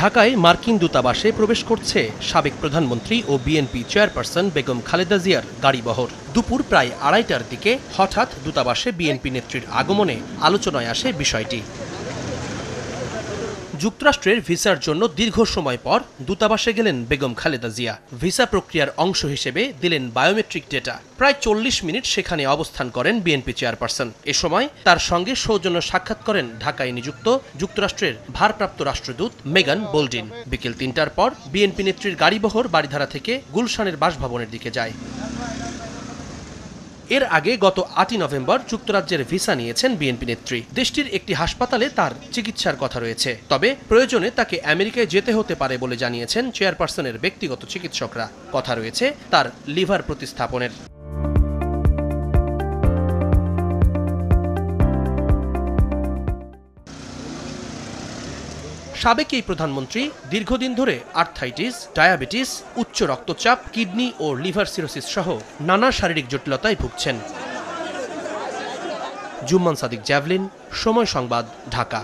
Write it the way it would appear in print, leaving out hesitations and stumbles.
ঢাকায় মার্কিন দূতাবাসে প্রবেশ করছে সাবেক প্রধানমন্ত্রী ও বিএনপি চেয়ারপারসন বেগম খালেদা জিয়ার গাড়িবহর। দুপুর প্রায় ২:৩০টার দিকে হঠাৎ দূতাবাসে বিএনপি নেত্রীর আগমনে আলোচনায় আসে বিষয়টি। যুক্তরাষ্ট্রের ভিসার জন্য দীর্ঘ সময় পর দূতাবাসে গেলেন বেগম খালেদা জিয়া। ভিসা প্রক্রিয়ার অংশ হিসেবে দিলেন বায়োমেট্রিক ডেটা। প্রায় ৪০ মিনিট সেখানে অবস্থান করেন বিএনপি চেয়ারপারসন। এ সময় তার সঙ্গে সৌজন্য সাক্ষাৎ করেন ঢাকায় নিযুক্ত যুক্তরাষ্ট্রের ভারপ্রাপ্ত রাষ্ট্রদূত মেগান বোল্ডিন। বিকেল ৩টার পর বিএনপি নেত্রীর গাড়িবহর বারিধারা থেকে গুলশানের বাসভবনের দিকে যায়। এর আগে গত ৮ই নভেম্বর যুক্তরাজ্যের ভিসা নিয়েছেন বিএনপি নেত্রী। দেশটির একটি হাসপাতালে তার চিকিৎসার কথা রয়েছে, তবে প্রয়োজনে তাকে আমেরিকায় যেতে হতে পারে বলে জানিয়েছেন চেয়ারপারসনের ব্যক্তিগত চিকিৎসকরা। কথা রয়েছে তার লিভার প্রতিস্থাপনের। সাবেক এই প্রধানমন্ত্রী দীর্ঘদিন ধরে আর্থ্রাইটিস, ডায়াবেটিস, উচ্চ রক্তচাপ, কিডনি ও লিভার সিরোসিস সহ নানা শারীরিক জটিলতায় ভুগছেন। জুম্মান সাদিক, জ্যাভলিন, সময় সংবাদ, ঢাকা।